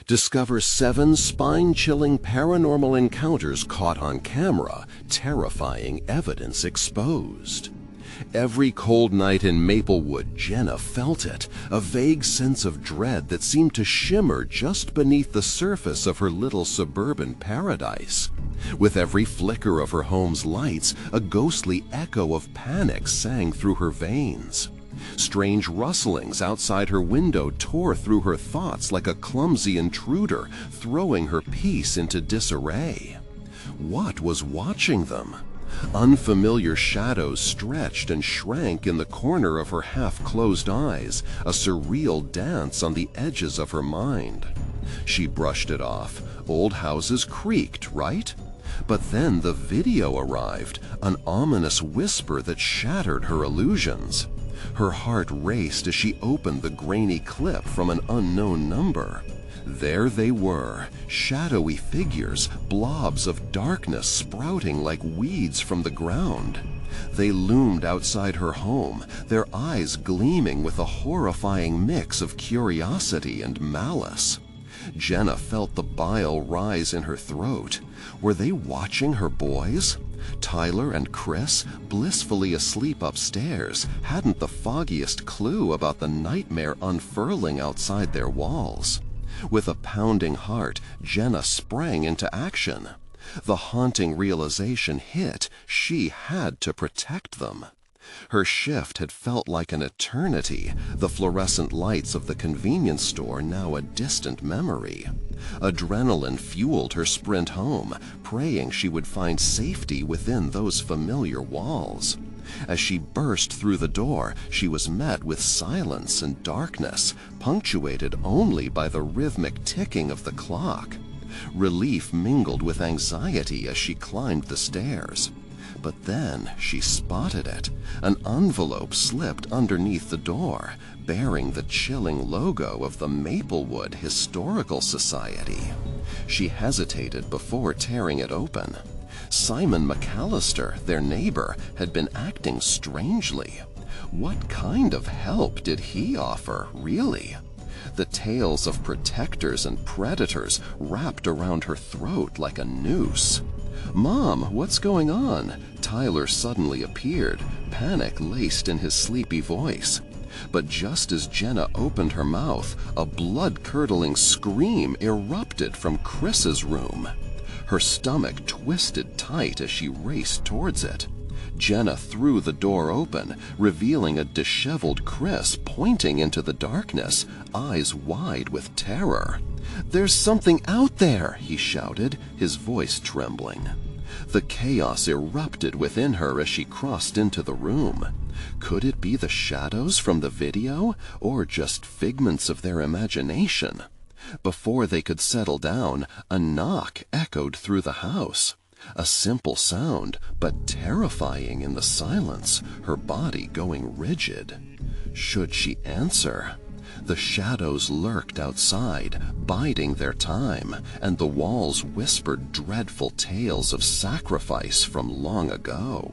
Discover 7 spine-chilling paranormal encounters caught on camera, terrifying evidence exposed. Every cold night in Maplewood, Jenna felt it, a vague sense of dread that seemed to shimmer just beneath the surface of her little suburban paradise. With every flicker of her home's lights, a ghostly echo of panic sang through her veins. Strange rustlings outside her window tore through her thoughts like a clumsy intruder, throwing her peace into disarray. What was watching them? Unfamiliar shadows stretched and shrank in the corner of her half-closed eyes, a surreal dance on the edges of her mind. She brushed it off. Old houses creaked, right? But then the video arrived, an ominous whisper that shattered her illusions. Her heart raced as she opened the grainy clip from an unknown number. There they were, shadowy figures, blobs of darkness sprouting like weeds from the ground. They loomed outside her home, their eyes gleaming with a horrifying mix of curiosity and malice. Jenna felt the bile rise in her throat. Were they watching her boys? Tyler and Chris, blissfully asleep upstairs, hadn't the foggiest clue about the nightmare unfurling outside their walls. With a pounding heart, Jenna sprang into action. The haunting realization hit: she had to protect them. Her shift had felt like an eternity, the fluorescent lights of the convenience store now a distant memory. Adrenaline fueled her sprint home, praying she would find safety within those familiar walls. As she burst through the door, she was met with silence and darkness, punctuated only by the rhythmic ticking of the clock. Relief mingled with anxiety as she climbed the stairs. But then she spotted it. An envelope slipped underneath the door, bearing the chilling logo of the Maplewood Historical Society. She hesitated before tearing it open. Simon McAllister, their neighbor, had been acting strangely. What kind of help did he offer, really? The tales of protectors and predators wrapped around her throat like a noose. "Mom, what's going on?" Tyler suddenly appeared, panic laced in his sleepy voice. But just as Jenna opened her mouth, a blood-curdling scream erupted from Chris's room. Her stomach twisted tight as she raced towards it. Jenna threw the door open, revealing a disheveled Chris pointing into the darkness, eyes wide with terror. "There's something out there!" he shouted, his voice trembling. The chaos erupted within her as she crossed into the room. Could it be the shadows from the video, or just figments of their imagination? Before they could settle down, a knock echoed through the house. A simple sound, but terrifying in the silence, her body going rigid. Should she answer? The shadows lurked outside, biding their time, and the walls whispered dreadful tales of sacrifice from long ago.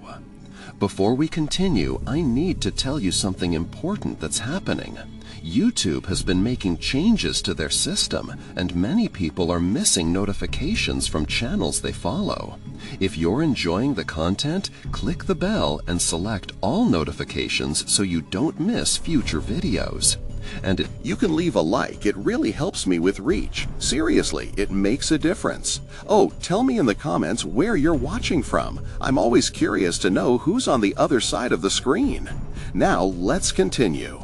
Before we continue, I need to tell you something important that's happening. YouTube has been making changes to their system, and many people are missing notifications from channels they follow. If you're enjoying the content, click the bell and select all notifications so you don't miss future videos. And you can leave a like, it really helps me with reach. Seriously, it makes a difference. Oh, tell me in the comments where you're watching from. I'm always curious to know who's on the other side of the screen. Now, let's continue.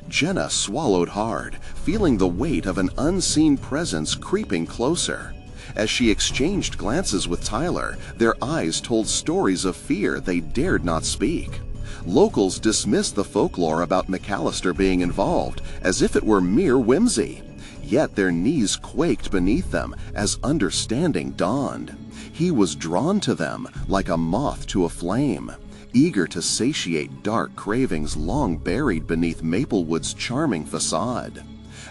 Jenna swallowed hard, feeling the weight of an unseen presence creeping closer. As she exchanged glances with Tyler, their eyes told stories of fear they dared not speak. Locals dismissed the folklore about McAllister being involved, as if it were mere whimsy. Yet their knees quaked beneath them as understanding dawned. He was drawn to them like a moth to a flame, eager to satiate dark cravings long buried beneath Maplewood's charming facade.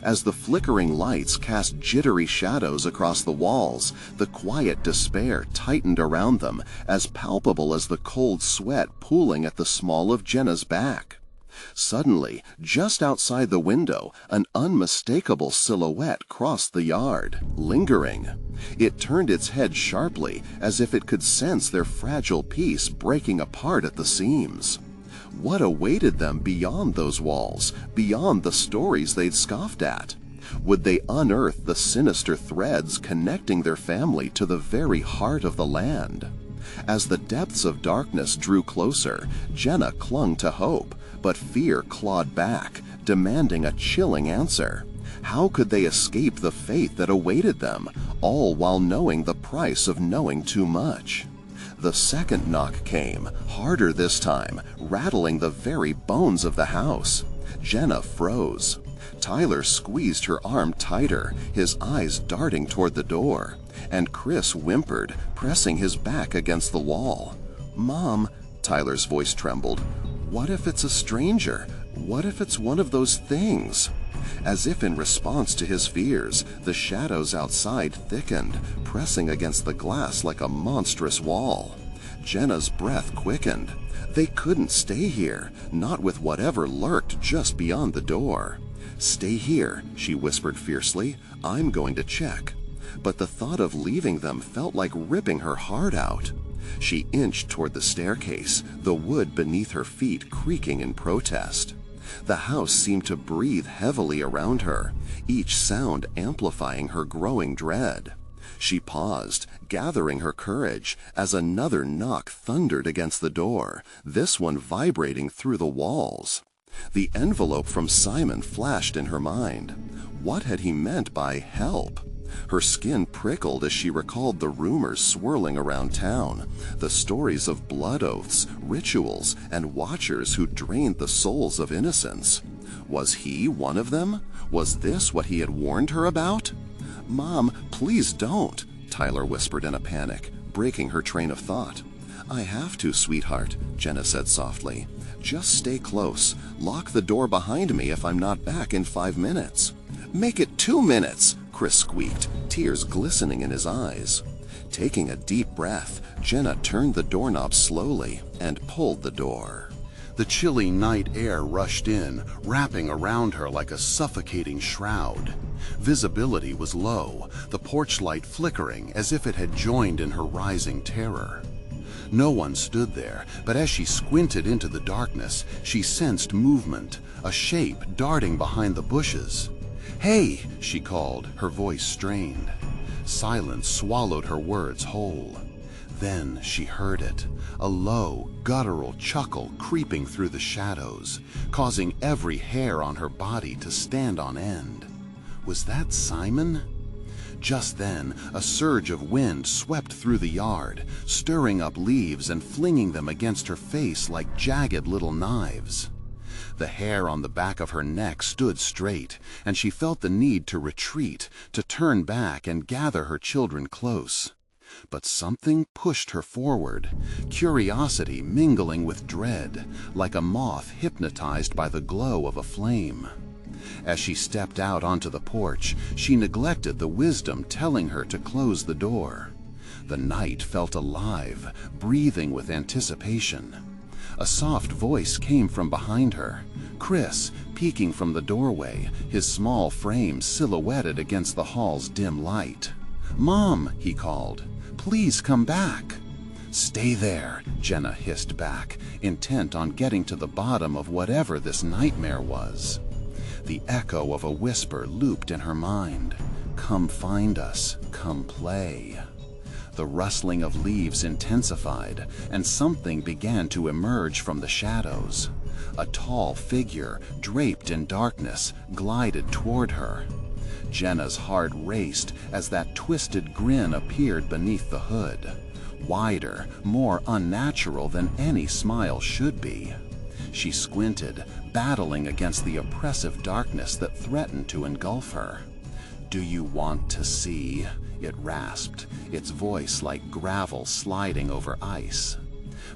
As the flickering lights cast jittery shadows across the walls, the quiet despair tightened around them, as palpable as the cold sweat pooling at the small of Jenna's back. Suddenly, just outside the window, an unmistakable silhouette crossed the yard, lingering. It turned its head sharply, as if it could sense their fragile peace breaking apart at the seams. What awaited them beyond those walls, beyond the stories they'd scoffed at? Would they unearth the sinister threads connecting their family to the very heart of the land? As the depths of darkness drew closer, Jenna clung to hope, but fear clawed back, demanding a chilling answer. How could they escape the fate that awaited them, all while knowing the price of knowing too much? The second knock came, harder this time, rattling the very bones of the house. Jenna froze. Tyler squeezed her arm tighter, his eyes darting toward the door, and Chris whimpered, pressing his back against the wall. "Mom," Tyler's voice trembled, "what if it's a stranger? What if it's one of those things?" As if in response to his fears, the shadows outside thickened, pressing against the glass like a monstrous wall. Jenna's breath quickened. They couldn't stay here, not with whatever lurked just beyond the door. "Stay here," she whispered fiercely. "I'm going to check." But the thought of leaving them felt like ripping her heart out. She inched toward the staircase, the wood beneath her feet creaking in protest. The house seemed to breathe heavily around her, each sound amplifying her growing dread. She paused, gathering her courage, as another knock thundered against the door, this one vibrating through the walls. The envelope from Simon flashed in her mind. What had he meant by help? Her skin prickled as she recalled the rumors swirling around town, the stories of blood oaths, rituals, and watchers who drained the souls of innocents. Was he one of them? Was this what he had warned her about? "Mom, please don't," Tyler whispered in a panic, breaking her train of thought. "I have to, sweetheart," Jenna said softly. "Just stay close. Lock the door behind me if I'm not back in 5 minutes." "Make it 2 minutes," Chris squeaked, tears glistening in his eyes. Taking a deep breath, Jenna turned the doorknob slowly and pulled the door. The chilly night air rushed in, wrapping around her like a suffocating shroud. Visibility was low, the porch light flickering as if it had joined in her rising terror. No one stood there, but as she squinted into the darkness, she sensed movement, a shape darting behind the bushes. "Hey!" she called, her voice strained. Silence swallowed her words whole. Then she heard it, a low, guttural chuckle creeping through the shadows, causing every hair on her body to stand on end. Was that Simon? Just then, a surge of wind swept through the yard, stirring up leaves and flinging them against her face like jagged little knives. The hair on the back of her neck stood straight, and she felt the need to retreat, to turn back and gather her children close. But something pushed her forward, curiosity mingling with dread, like a moth hypnotized by the glow of a flame. As she stepped out onto the porch, she neglected the wisdom telling her to close the door. The night felt alive, breathing with anticipation. A soft voice came from behind her, Chris, peeking from the doorway, his small frame silhouetted against the hall's dim light. "Mom," he called, "please come back." "Stay there," Jenna hissed back, intent on getting to the bottom of whatever this nightmare was. The echo of a whisper looped in her mind. "Come find us, come play." The rustling of leaves intensified, and something began to emerge from the shadows. A tall figure, draped in darkness, glided toward her. Jenna's heart raced as that twisted grin appeared beneath the hood, wider, more unnatural than any smile should be. She squinted, battling against the oppressive darkness that threatened to engulf her. "Do you want to see?" it rasped, its voice like gravel sliding over ice.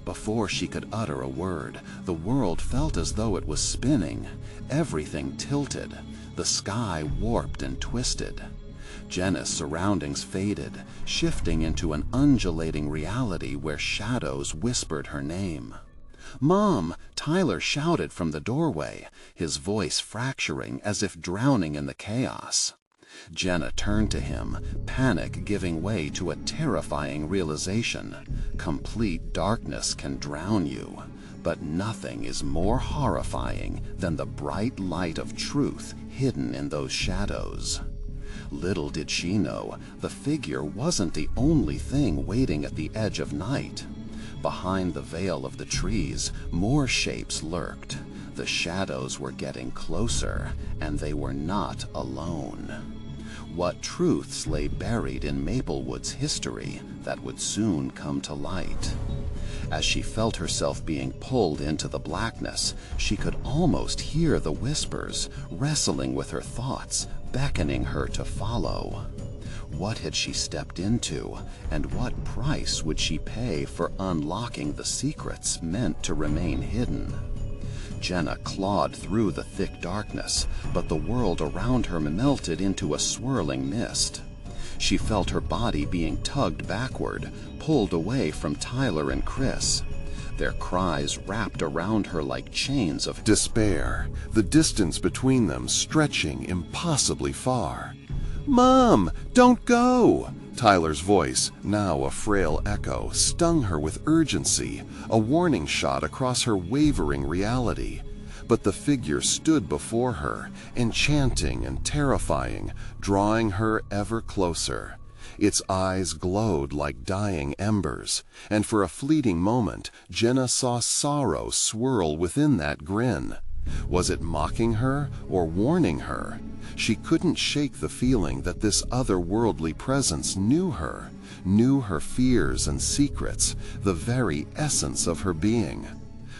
Before she could utter a word, the world felt as though it was spinning, everything tilted, the sky warped and twisted. Jenna's surroundings faded, shifting into an undulating reality where shadows whispered her name. "Mom!" Tyler shouted from the doorway, his voice fracturing as if drowning in the chaos. Jenna turned to him, panic giving way to a terrifying realization. Complete darkness can drown you, but nothing is more horrifying than the bright light of truth hidden in those shadows. Little did she know, the figure wasn't the only thing waiting at the edge of night. Behind the veil of the trees, more shapes lurked. The shadows were getting closer, and they were not alone. What truths lay buried in Maplewood's history that would soon come to light? As she felt herself being pulled into the blackness, she could almost hear the whispers, wrestling with her thoughts, beckoning her to follow. What had she stepped into, and what price would she pay for unlocking the secrets meant to remain hidden? Jenna clawed through the thick darkness, but the world around her melted into a swirling mist. She felt her body being tugged backward, pulled away from Tyler and Chris. Their cries wrapped around her like chains of despair, the distance between them stretching impossibly far. "Mom, don't go!" Tyler's voice, now a frail echo, stung her with urgency, a warning shot across her wavering reality. But the figure stood before her, enchanting and terrifying, drawing her ever closer. Its eyes glowed like dying embers, and for a fleeting moment Jenna saw sorrow swirl within that grin. Was it mocking her or warning her? She couldn't shake the feeling that this otherworldly presence knew her fears and secrets, the very essence of her being.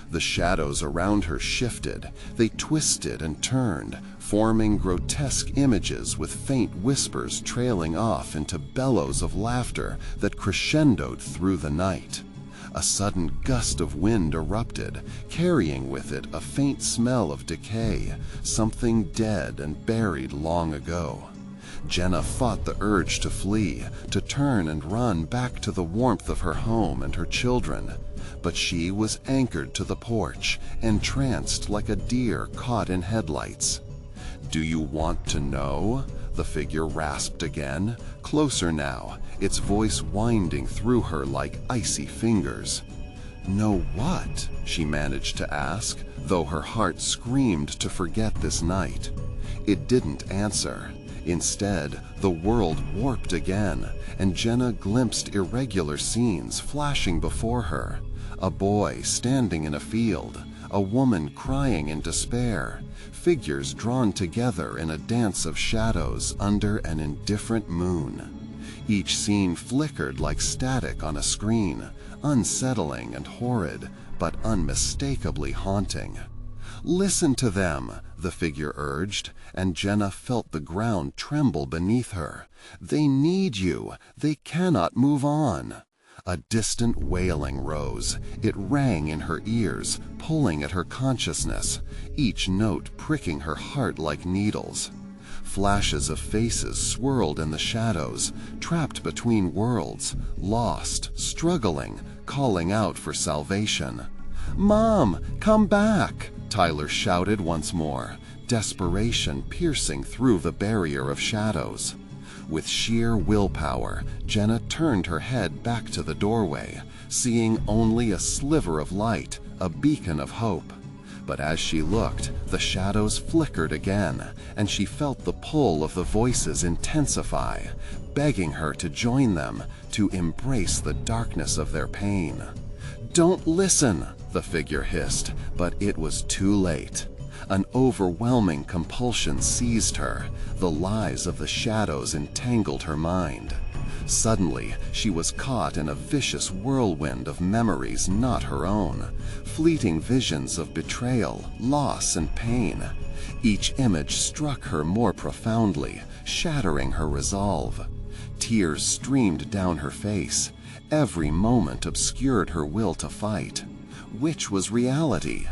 The shadows around her shifted, they twisted and turned, forming grotesque images with faint whispers trailing off into bellows of laughter that crescendoed through the night. A sudden gust of wind erupted, carrying with it a faint smell of decay, something dead and buried long ago. Jenna fought the urge to flee, to turn and run back to the warmth of her home and her children. But she was anchored to the porch, entranced like a deer caught in headlights. "Do you want to know?" the figure rasped again, closer now, its voice winding through her like icy fingers. "Know what?" she managed to ask, though her heart screamed to forget this night. It didn't answer. Instead, the world warped again, and Jenna glimpsed irregular scenes flashing before her. A boy standing in a field, a woman crying in despair, figures drawn together in a dance of shadows under an indifferent moon. Each scene flickered like static on a screen, unsettling and horrid, but unmistakably haunting. "Listen to them," the figure urged, and Jenna felt the ground tremble beneath her. "They need you. They cannot move on." A distant wailing rose. It rang in her ears, pulling at her consciousness, each note pricking her heart like needles. Flashes of faces swirled in the shadows, trapped between worlds, lost, struggling, calling out for salvation. "Mom, come back!" Tyler shouted once more, desperation piercing through the barrier of shadows. With sheer willpower, Jenna turned her head back to the doorway, seeing only a sliver of light, a beacon of hope. But as she looked, the shadows flickered again, and she felt the pull of the voices intensify, begging her to join them, to embrace the darkness of their pain. "Don't listen," the figure hissed, but it was too late. An overwhelming compulsion seized her. The lies of the shadows entangled her mind. Suddenly, she was caught in a vicious whirlwind of memories not her own, fleeting visions of betrayal, loss, and pain. Each image struck her more profoundly, shattering her resolve. Tears streamed down her face. Every moment obscured her will to fight. Which was reality?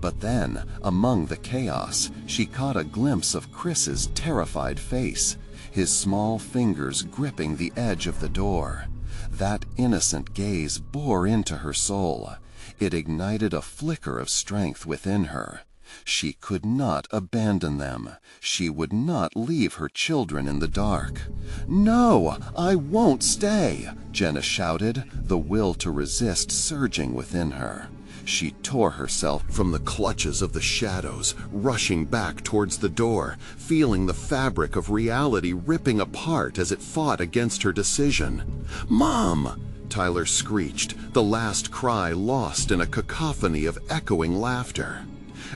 But then, among the chaos, she caught a glimpse of Chris's terrified face, his small fingers gripping the edge of the door. That innocent gaze bore into her soul. It ignited a flicker of strength within her. She could not abandon them. She would not leave her children in the dark. "No, I won't stay!" Jenna shouted, the will to resist surging within her. She tore herself from the clutches of the shadows, rushing back towards the door, feeling the fabric of reality ripping apart as it fought against her decision. "Mom!" Tyler screeched, the last cry lost in a cacophony of echoing laughter.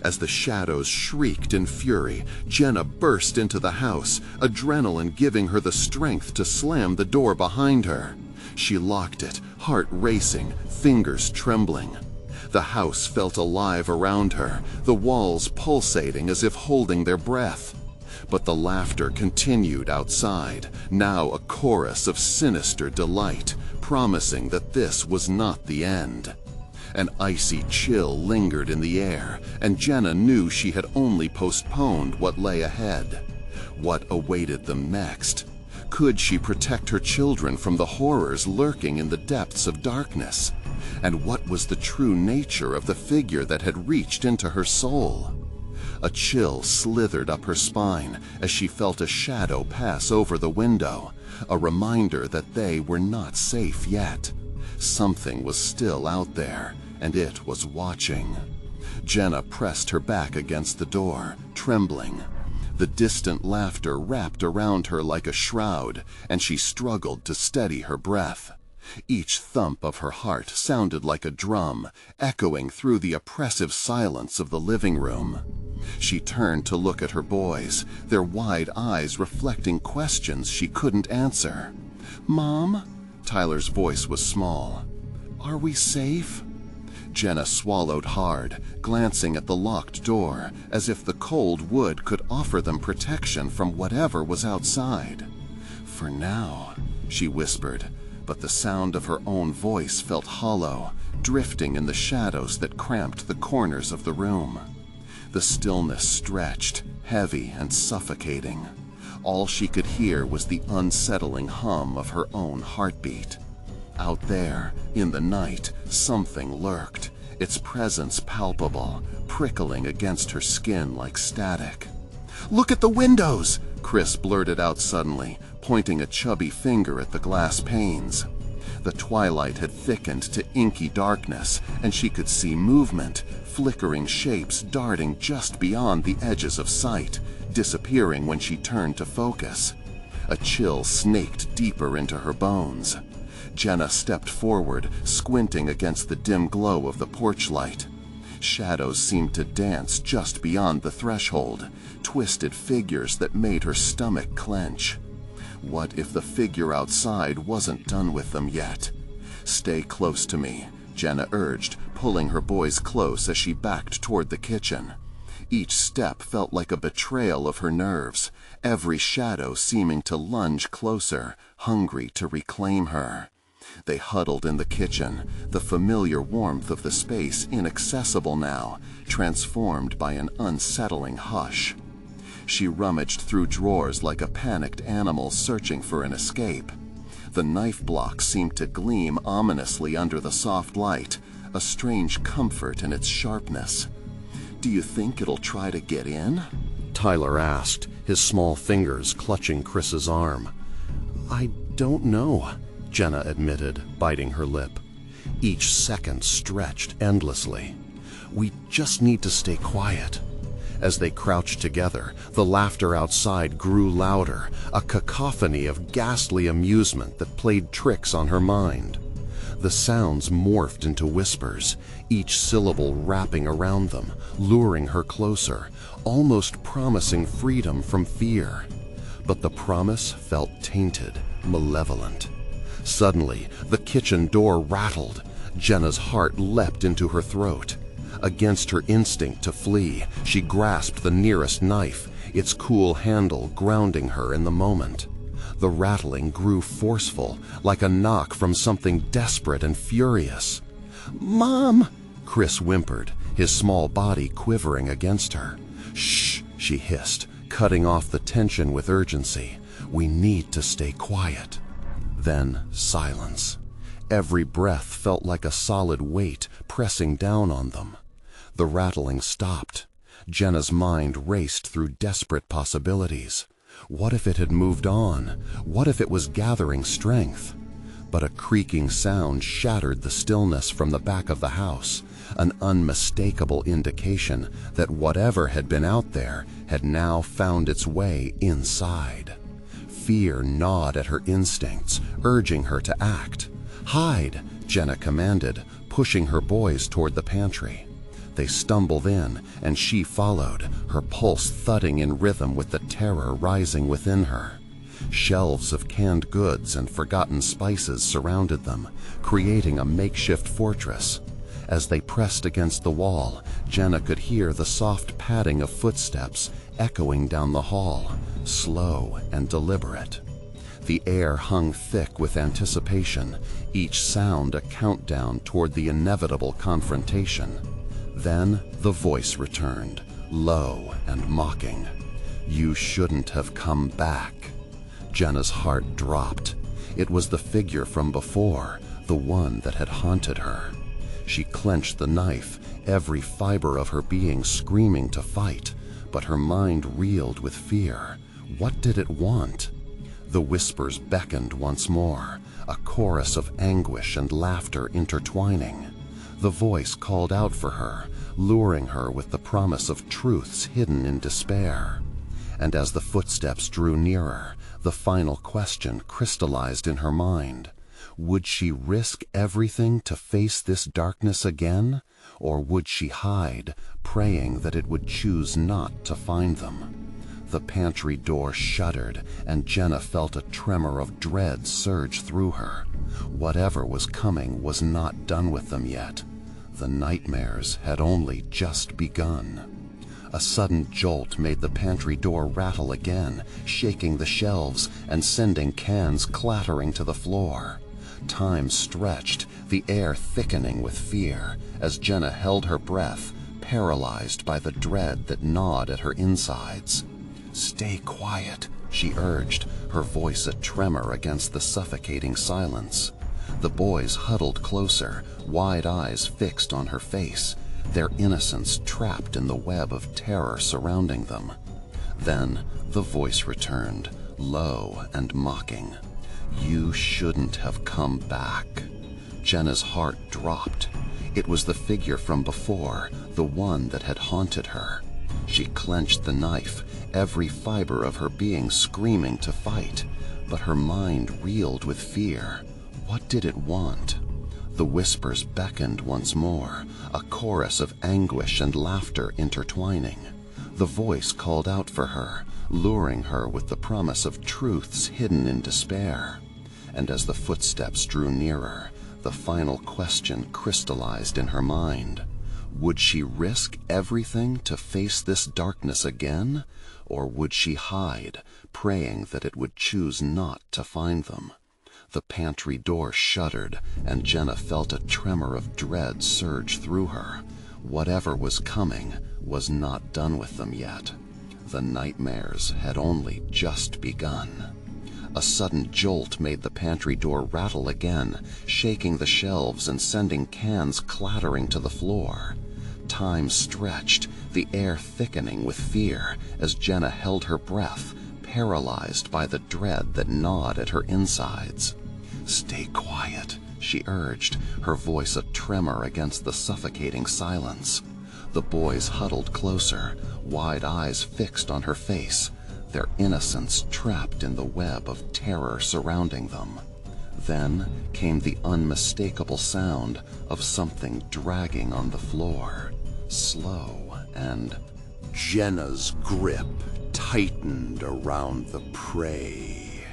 As the shadows shrieked in fury, Jenna burst into the house, adrenaline giving her the strength to slam the door behind her. She locked it, heart racing, fingers trembling. The house felt alive around her, the walls pulsating as if holding their breath. But the laughter continued outside, now a chorus of sinister delight, promising that this was not the end. An icy chill lingered in the air, and Jenna knew she had only postponed what lay ahead. What awaited them next? Could she protect her children from the horrors lurking in the depths of darkness? And what was the true nature of the figure that had reached into her soul? A chill slithered up her spine as she felt a shadow pass over the window, a reminder that they were not safe yet. Something was still out there, and it was watching. Jenna pressed her back against the door, trembling. The distant laughter wrapped around her like a shroud, and she struggled to steady her breath. Each thump of her heart sounded like a drum, echoing through the oppressive silence of the living room. She turned to look at her boys, their wide eyes reflecting questions she couldn't answer. "Mom?" Tyler's voice was small. "Are we safe?" Jenna swallowed hard, glancing at the locked door, as if the cold wood could offer them protection from whatever was outside. "For now," she whispered, but the sound of her own voice felt hollow, drifting in the shadows that cramped the corners of the room. The stillness stretched, heavy and suffocating. All she could hear was the unsettling hum of her own heartbeat. Out there, in the night, something lurked, its presence palpable, prickling against her skin like static. "Look at the windows!" Chris blurted out suddenly, pointing a chubby finger at the glass panes. The twilight had thickened to inky darkness, and she could see movement, flickering shapes darting just beyond the edges of sight, disappearing when she turned to focus. A chill snaked deeper into her bones. Jenna stepped forward, squinting against the dim glow of the porch light. Shadows seemed to dance just beyond the threshold, twisted figures that made her stomach clench. What if the figure outside wasn't done with them yet? "Stay close to me," Jenna urged, pulling her boys close as she backed toward the kitchen. Each step felt like a betrayal of her nerves, every shadow seeming to lunge closer, hungry to reclaim her. They huddled in the kitchen, the familiar warmth of the space inaccessible now, transformed by an unsettling hush. She rummaged through drawers like a panicked animal searching for an escape. The knife block seemed to gleam ominously under the soft light, a strange comfort in its sharpness. "Do you think it'll try to get in?" Tyler asked, his small fingers clutching Chris's arm. "I don't know," Jenna admitted, biting her lip. Each second stretched endlessly. "We just need to stay quiet." As they crouched together, the laughter outside grew louder, a cacophony of ghastly amusement that played tricks on her mind. The sounds morphed into whispers, each syllable wrapping around them, luring her closer, almost promising freedom from fear. But the promise felt tainted, malevolent. Suddenly, the kitchen door rattled. Jenna's heart leapt into her throat. Against her instinct to flee, she grasped the nearest knife, its cool handle grounding her in the moment. The rattling grew forceful, like a knock from something desperate and furious. "Mom!" Chris whimpered, his small body quivering against her. "Shh!" she hissed, cutting off the tension with urgency. "We need to stay quiet." Then silence. Every breath felt like a solid weight pressing down on them. The rattling stopped. Jenna's mind raced through desperate possibilities. What if it had moved on? What if it was gathering strength? But a creaking sound shattered the stillness from the back of the house, an unmistakable indication that whatever had been out there had now found its way inside. Fear gnawed at her instincts, urging her to act. "Hide," Jenna commanded, pushing her boys toward the pantry. They stumbled in, and she followed, her pulse thudding in rhythm with the terror rising within her. Shelves of canned goods and forgotten spices surrounded them, creating a makeshift fortress. As they pressed against the wall, Jenna could hear the soft padding of footsteps echoing down the hall, slow and deliberate. The air hung thick with anticipation, each sound a countdown toward the inevitable confrontation. Then the voice returned, low and mocking. "You shouldn't have come back." Jenna's heart dropped. It was the figure from before, the one that had haunted her. She clenched the knife, every fiber of her being screaming to fight, but her mind reeled with fear. What did it want? The whispers beckoned once more, a chorus of anguish and laughter intertwining. The voice called out for her, luring her with the promise of truths hidden in despair. And as the footsteps drew nearer, the final question crystallized in her mind. Would she risk everything to face this darkness again, or would she hide, praying that it would choose not to find them? The pantry door shuddered, and Jenna felt a tremor of dread surge through her. Whatever was coming was not done with them yet. The nightmares had only just begun. A sudden jolt made the pantry door rattle again, shaking the shelves and sending cans clattering to the floor. Time stretched, the air thickening with fear, as Jenna held her breath, paralyzed by the dread that gnawed at her insides. "Stay quiet," she urged, her voice a tremor against the suffocating silence. The boys huddled closer, wide eyes fixed on her face, their innocence trapped in the web of terror surrounding them. Then the voice returned, low and mocking. "You shouldn't have come back." Jenna's heart dropped. It was the figure from before, the one that had haunted her. She clenched the knife, every fiber of her being screaming to fight, but her mind reeled with fear. What did it want? The whispers beckoned once more, a chorus of anguish and laughter intertwining. The voice called out for her, luring her with the promise of truths hidden in despair. And as the footsteps drew nearer, the final question crystallized in her mind. Would she risk everything to face this darkness again, or would she hide, praying that it would choose not to find them? The pantry door shuddered, and Jenna felt a tremor of dread surge through her. Whatever was coming was not done with them yet. The nightmares had only just begun. A sudden jolt made the pantry door rattle again, shaking the shelves and sending cans clattering to the floor. Time stretched, the air thickening with fear, as Jenna held her breath, paralyzed by the dread that gnawed at her insides. "Stay quiet," she urged, her voice a tremor against the suffocating silence. The boys huddled closer, wide eyes fixed on her face, their innocence trapped in the web of terror surrounding them. Then came the unmistakable sound of something dragging on the floor, slow and... Jenna's grip tightened around the prey.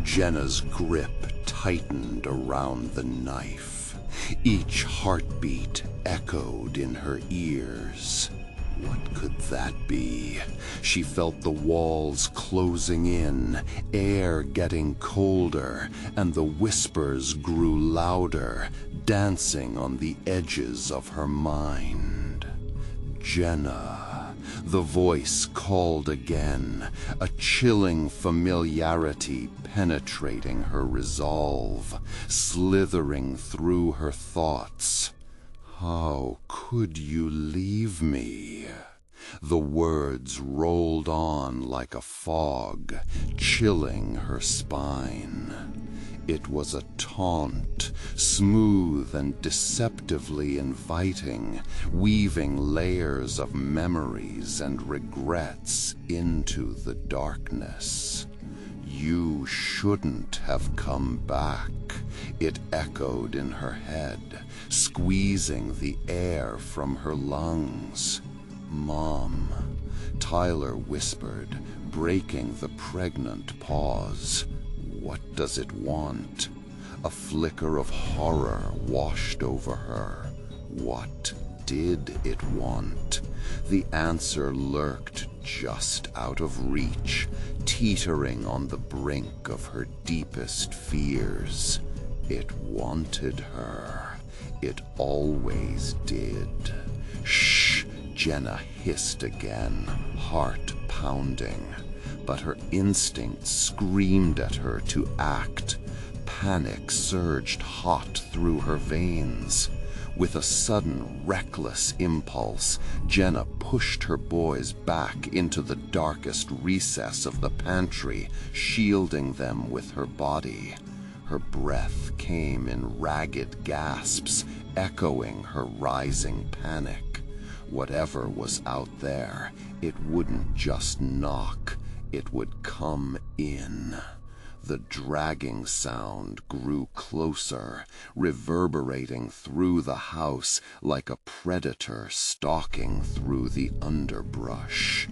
Jenna's grip tightened around the knife. Each heartbeat echoed in her ears. What could that be? She felt the walls closing in, air getting colder, and the whispers grew louder, dancing on the edges of her mind. Jenna, The voice called again, a chilling familiarity penetrating her resolve, slithering through her thoughts. "How could you leave me?" The words rolled on like a fog, chilling her spine. It was a taunt, smooth and deceptively inviting, weaving layers of memories and regrets into the darkness. "You shouldn't have come back," it echoed in her head, squeezing the air from her lungs. "Mom," Tyler whispered, breaking the pregnant pause. "What does it want?" A flicker of horror washed over her. What did it want? The answer lurked just out of reach, teetering on the brink of her deepest fears. It wanted her. It always did. "Shh!" Jenna hissed again, heart pounding. But her instinct screamed at her to act. Panic surged hot through her veins. With a sudden, reckless impulse, Jenna pushed her boys back into the darkest recess of the pantry, shielding them with her body. Her breath came in ragged gasps, echoing her rising panic. Whatever was out there, it wouldn't just knock, it would come in. The dragging sound grew closer, reverberating through the house like a predator stalking through the underbrush.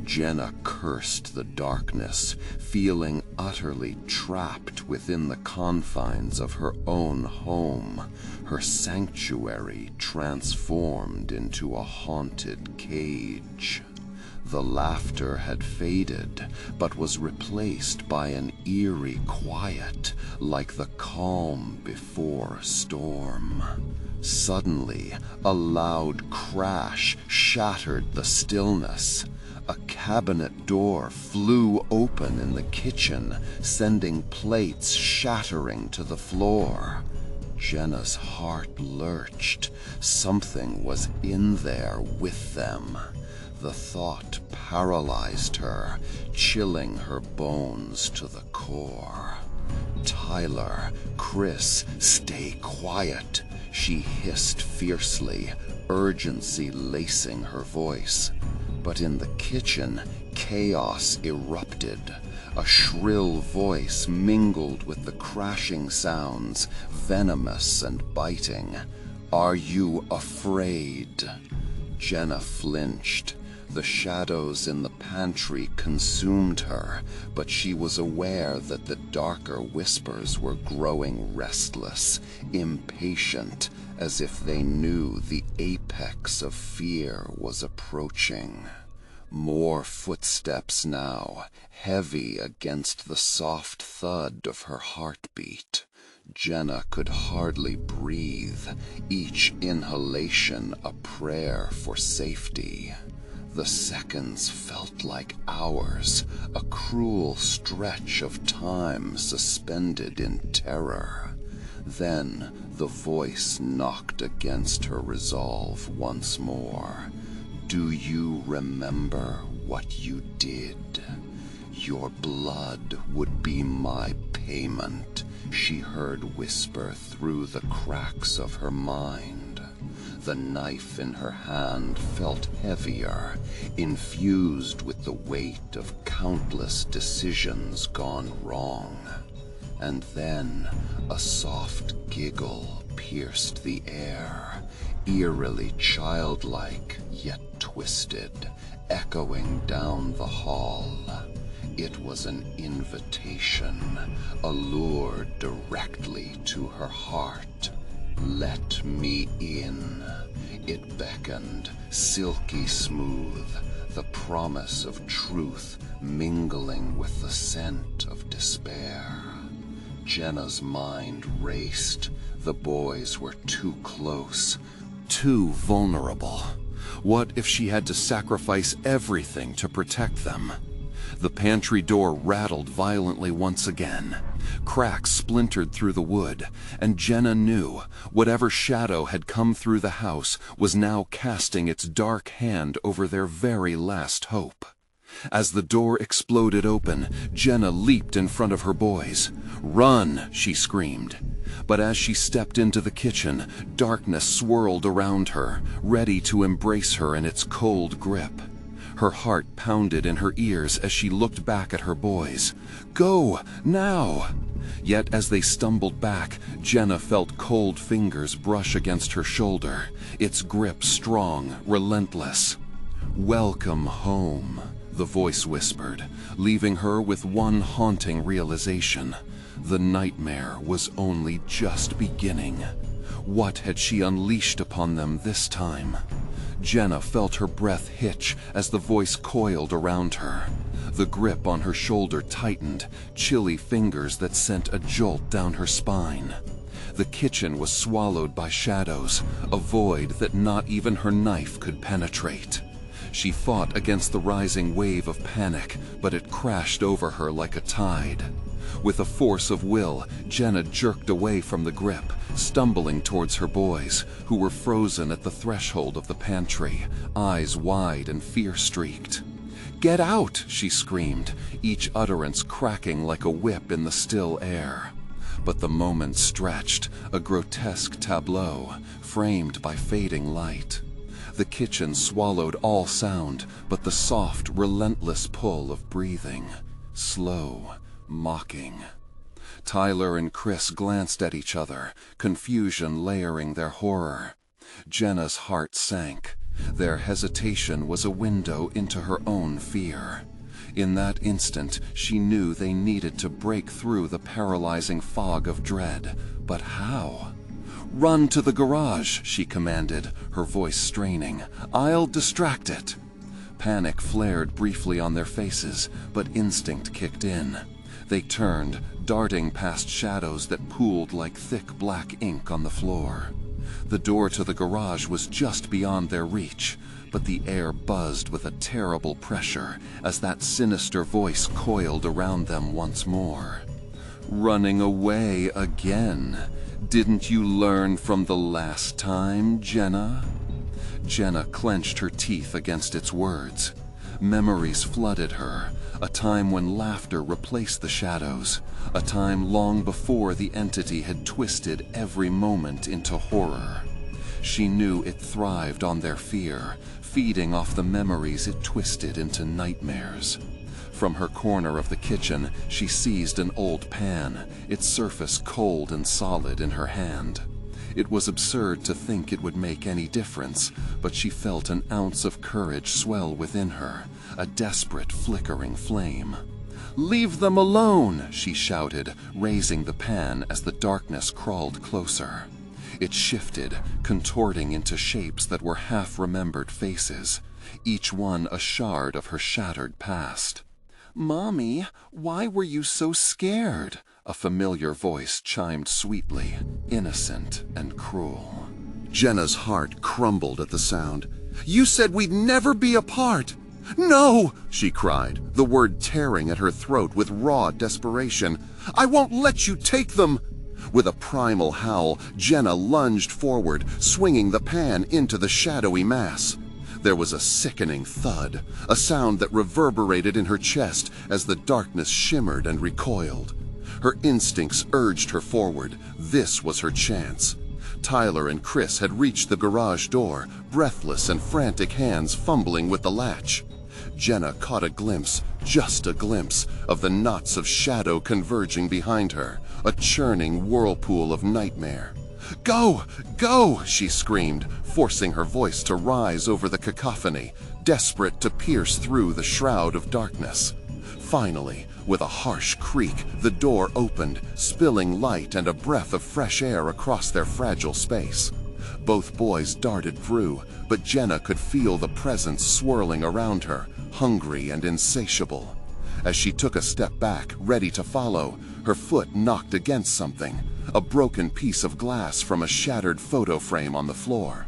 Jenna cursed the darkness, feeling utterly trapped within the confines of her own home, her sanctuary transformed into a haunted cage. The laughter had faded, but was replaced by an eerie quiet, like the calm before a storm. Suddenly, a loud crash shattered the stillness. A cabinet door flew open in the kitchen, sending plates shattering to the floor. Jenna's heart lurched. Something was in there with them. The thought paralyzed her, chilling her bones to the core. "Tyler, Chris, stay quiet," she hissed fiercely, urgency lacing her voice. But in the kitchen, chaos erupted. A shrill voice mingled with the crashing sounds, venomous and biting. "Are you afraid?" Jenna flinched. The shadows in the pantry consumed her, but she was aware that the darker whispers were growing restless, impatient, as if they knew the apex of fear was approaching. More footsteps now, heavy against the soft thud of her heartbeat. Jenna could hardly breathe, each inhalation a prayer for safety. The seconds felt like hours, a cruel stretch of time suspended in terror. Then the voice knocked against her resolve once more. "Do you remember what you did? Your blood would be my payment," she heard whisper through the cracks of her mind. The knife in her hand felt heavier, infused with the weight of countless decisions gone wrong. And then a soft giggle pierced the air, eerily childlike yet twisted, echoing down the hall. It was an invitation, a lure directly to her heart. "Let me in." It beckoned, silky smooth, the promise of truth mingling with the scent of despair. Jenna's mind raced. The boys were too close, too vulnerable. What if she had to sacrifice everything to protect them? The pantry door rattled violently once again. Cracks splintered through the wood, and Jenna knew whatever shadow had come through the house was now casting its dark hand over their very last hope. As the door exploded open, Jenna leaped in front of her boys. "Run!" she screamed. But as she stepped into the kitchen, darkness swirled around her, ready to embrace her in its cold grip. Her heart pounded in her ears as she looked back at her boys. "Go, now!" Yet as they stumbled back, Jenna felt cold fingers brush against her shoulder, its grip strong, relentless. "Welcome home," the voice whispered, leaving her with one haunting realization. The nightmare was only just beginning. What had she unleashed upon them this time? Jenna felt her breath hitch as the voice coiled around her. The grip on her shoulder tightened, chilly fingers that sent a jolt down her spine. The kitchen was swallowed by shadows, a void that not even her knife could penetrate. She fought against the rising wave of panic, but it crashed over her like a tide. With a force of will, Jenna jerked away from the grip, stumbling towards her boys, who were frozen at the threshold of the pantry, eyes wide and fear-streaked. "Get out!" she screamed, each utterance cracking like a whip in the still air. But the moment stretched, a grotesque tableau, framed by fading light. The kitchen swallowed all sound but the soft, relentless pull of breathing, slow, mocking. Tyler and Chris glanced at each other, confusion layering their horror. Jenna's heart sank. Their hesitation was a window into her own fear. In that instant, she knew they needed to break through the paralyzing fog of dread. But how? "Run to the garage," she commanded, her voice straining. "I'll distract it." Panic flared briefly on their faces, but instinct kicked in. They turned, darting past shadows that pooled like thick black ink on the floor. The door to the garage was just beyond their reach, but the air buzzed with a terrible pressure as that sinister voice coiled around them once more. "Running away again. Didn't you learn from the last time, Jenna?" Jenna clenched her teeth against its words. Memories flooded her, a time when laughter replaced the shadows, a time long before the entity had twisted every moment into horror. She knew it thrived on their fear, feeding off the memories it twisted into nightmares. From her corner of the kitchen, she seized an old pan, its surface cold and solid in her hand. It was absurd to think it would make any difference, but she felt an ounce of courage swell within her, a desperate flickering flame. "Leave them alone!" she shouted, raising the pan as the darkness crawled closer. It shifted, contorting into shapes that were half-remembered faces, each one a shard of her shattered past. "Mommy, why were you so scared?" A familiar voice chimed sweetly, innocent and cruel. Jenna's heart crumbled at the sound. "You said we'd never be apart!" "No!" she cried, the word tearing at her throat with raw desperation. "I won't let you take them!" With a primal howl, Jenna lunged forward, swinging the pan into the shadowy mass. There was a sickening thud, a sound that reverberated in her chest as the darkness shimmered and recoiled. Her instincts urged her forward. This was her chance. Tyler and Chris had reached the garage door, breathless and frantic hands fumbling with the latch. Jenna caught a glimpse, just a glimpse, of the knots of shadow converging behind her, a churning whirlpool of nightmare. "Go! Go!" she screamed, forcing her voice to rise over the cacophony, desperate to pierce through the shroud of darkness. Finally, with a harsh creak, the door opened, spilling light and a breath of fresh air across their fragile space. Both boys darted through, but Jenna could feel the presence swirling around her, hungry and insatiable. As she took a step back, ready to follow, her foot knocked against something, a broken piece of glass from a shattered photo frame on the floor.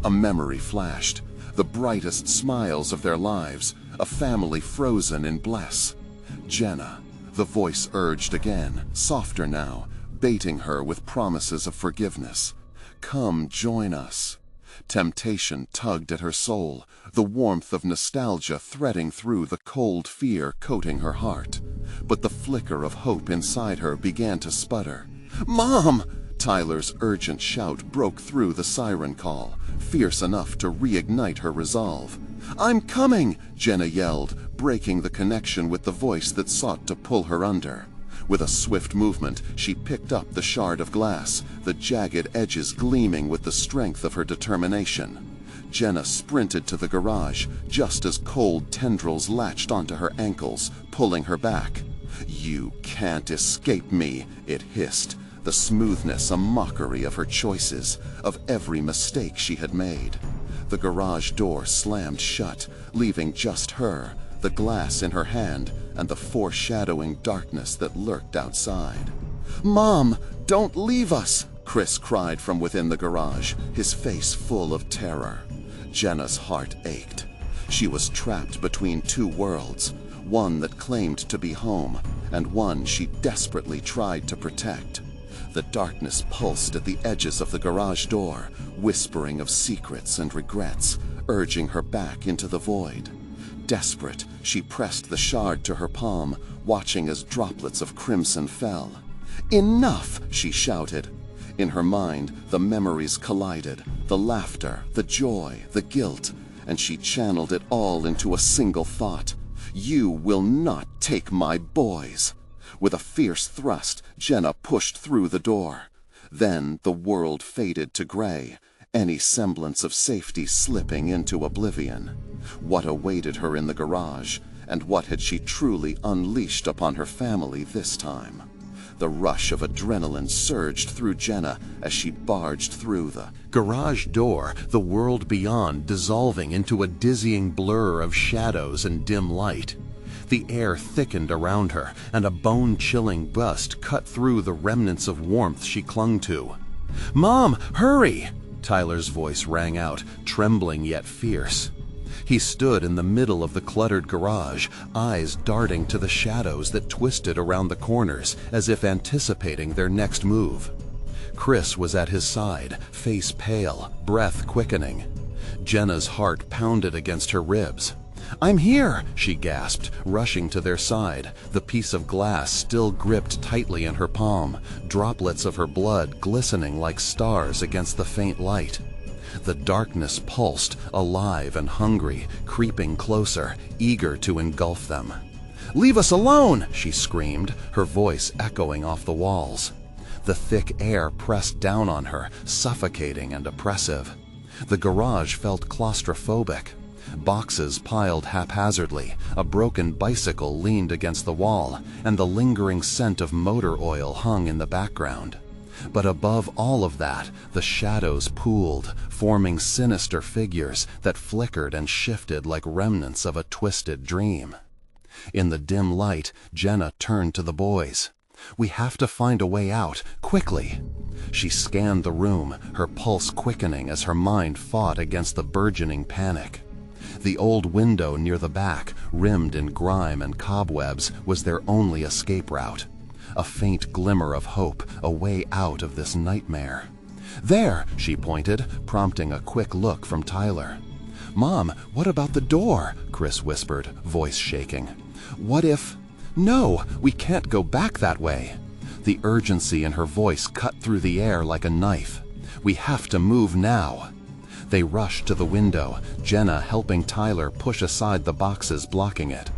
A memory flashed. the brightest smiles of their lives, a family frozen in bliss. Jenna, the voice urged again, softer now, baiting her with promises of forgiveness. Come join us. Temptation tugged at her soul, the warmth of nostalgia threading through the cold fear coating her heart. But the flicker of hope inside her began to sputter. "Mom!" Tyler's urgent shout broke through the siren call, fierce enough to reignite her resolve. "I'm coming!" Jenna yelled, breaking the connection with the voice that sought to pull her under. With a swift movement, she picked up the shard of glass, the jagged edges gleaming with the strength of her determination. Jenna sprinted to the garage, just as cold tendrils latched onto her ankles, pulling her back. "You can't escape me," it hissed, the smoothness a mockery of her choices, of every mistake she had made. The garage door slammed shut, leaving just her, the glass in her hand, and the foreshadowing darkness that lurked outside. "Mom, don't leave us!" Chris cried from within the garage, his face full of terror. Jenna's heart ached. She was trapped between two worlds, one that claimed to be home, and one she desperately tried to protect. The darkness pulsed at the edges of the garage door, whispering of secrets and regrets, urging her back into the void. Desperate, she pressed the shard to her palm, watching as droplets of crimson fell. "Enough!" she shouted. In her mind, the memories collided, the laughter, the joy, the guilt, and she channeled it all into a single thought. "You will not take my boys!" With a fierce thrust, Jenna pushed through the door. Then the world faded to gray, any semblance of safety slipping into oblivion. What awaited her in the garage, and what had she truly unleashed upon her family this time? The rush of adrenaline surged through Jenna as she barged through the garage door, the world beyond dissolving into a dizzying blur of shadows and dim light. The air thickened around her, and a bone-chilling gust cut through the remnants of warmth she clung to. "Mom, hurry!" Tyler's voice rang out, trembling yet fierce. He stood in the middle of the cluttered garage, eyes darting to the shadows that twisted around the corners, as if anticipating their next move. Chris was at his side, face pale, breath quickening. Jenna's heart pounded against her ribs. "I'm here!" she gasped, rushing to their side, the piece of glass still gripped tightly in her palm, droplets of her blood glistening like stars against the faint light. The darkness pulsed, alive and hungry, creeping closer, eager to engulf them. "Leave us alone!" she screamed, her voice echoing off the walls. The thick air pressed down on her, suffocating and oppressive. The garage felt claustrophobic. Boxes piled haphazardly, a broken bicycle leaned against the wall, and the lingering scent of motor oil hung in the background. But above all of that, the shadows pooled, forming sinister figures that flickered and shifted like remnants of a twisted dream. In the dim light, Jenna turned to the boys. "We have to find a way out, quickly." She scanned the room, her pulse quickening as her mind fought against the burgeoning panic. The old window near the back, rimmed in grime and cobwebs, was their only escape route. A faint glimmer of hope, a way out of this nightmare. "There," she pointed, prompting a quick look from Tyler. "Mom, what about the door?" Chris whispered, voice shaking. "What if—" "No, we can't go back that way." The urgency in her voice cut through the air like a knife. "We have to move now." They rushed to the window, Jenna helping Tyler push aside the boxes blocking it.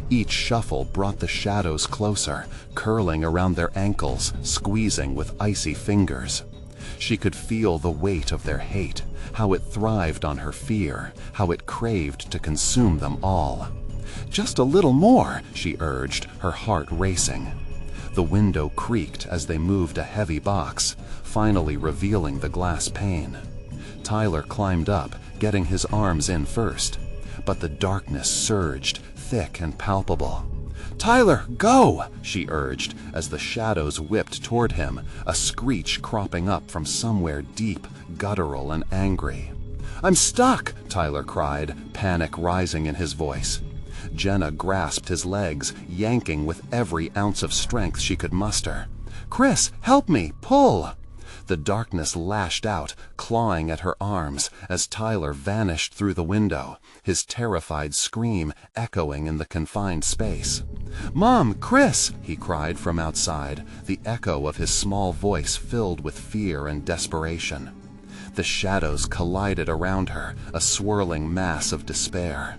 Each shuffle brought the shadows closer, curling around their ankles, squeezing with icy fingers. She could feel the weight of their hate, how it thrived on her fear, how it craved to consume them all. "Just a little more," she urged, her heart racing. The window creaked as they moved a heavy box, finally revealing the glass pane. Tyler climbed up, getting his arms in first. But the darkness surged, thick and palpable. "Tyler, go!" she urged, as the shadows whipped toward him, a screech cropping up from somewhere deep, guttural and angry. I'm stuck, Tyler cried, panic rising in his voice. Jenna grasped his legs, yanking with every ounce of strength she could muster. Chris, help me, pull! The darkness lashed out, clawing at her arms, as Tyler vanished through the window, his terrified scream echoing in the confined space. Mom, Chris, he cried from outside, the echo of his small voice filled with fear and desperation. The shadows collided around her, a swirling mass of despair.